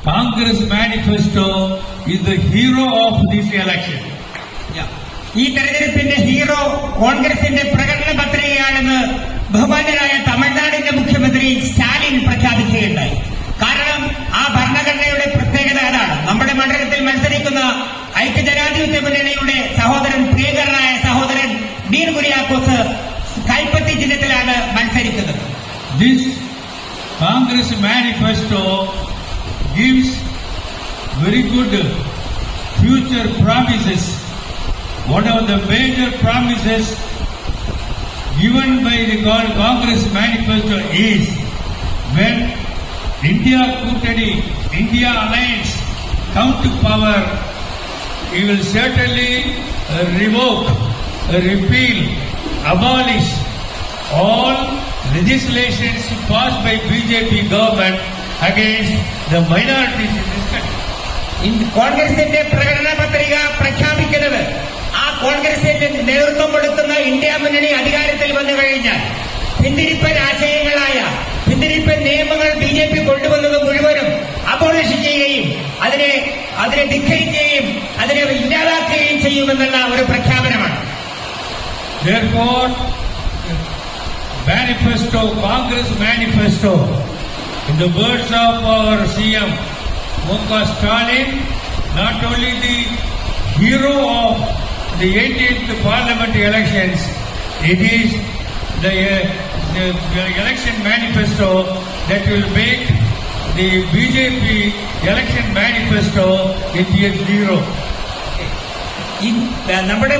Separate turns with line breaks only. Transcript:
Congress manifesto is the hero of this election.
ഈ തെരഞ്ഞെടുപ്പിന്റെ hero കോൺഗ്രസിന്റെ പ്രകടന പത്രികയാണെന്ന് ബഹുമാന്യനായ തമിഴ്നാടിന്റെ മുഖ്യമന്ത്രി സ്റ്റാലിൻ പ്രഖ്യാപിക്കുകയുണ്ടായി. കാരണം ആ ഭരണഘടനയുടെ പ്രത്യേകത അതാണ്. നമ്മുടെ മണ്ഡലത്തിൽ മത്സരിക്കുന്ന ഐക്യജനാധിപത്യ മുന്നണിയുടെ സഹോദരൻ, പ്രിയങ്കരനായ സഹോദരൻ ഡീൻ കുര്യാക്കോസ് കൈപ്പത്തി ചിഹ്നത്തിലാണ് മത്സരിക്കുന്നത്.
This Congress manifesto gives very good future promises. One of the major promises given by the Congress manifesto is when India Kutani, India Alliance come to power, he will certainly revoke, repeal, abolish all legislations passed by BJP government against the minorities in this country.
കോൺഗ്രസിന്റെ പ്രകടന പത്രിക പ്രഖ്യാപിക്കുന്നത് ആ കോൺഗ്രസിന്റെ നേതൃത്വം കൊടുക്കുന്ന India മുന്നണി അധികാരത്തിൽ വന്നു കഴിഞ്ഞാൽ പിന്തിരിപ്പൻ ആശയങ്ങളായ പിന്തിരിപ്പൻ നിയമങ്ങൾ BJP കൊണ്ടുവന്നത് മുഴുവനും അബോളിഷ് ചെയ്യുകയും അതിനെ ധിക്കരിക്കുകയും അതിനെ ഇല്ലാതാക്കുകയും ചെയ്യുമെന്നുള്ള ഒരു പ്രഖ്യാപനമാണ്.
Therefore, manifesto, Congress manifesto, in the words of our CM M.K. Stalin, not only the hero of the 18th parliament elections, it is the election manifesto that will make the BJP election manifesto into a hero.
നമ്മുടെ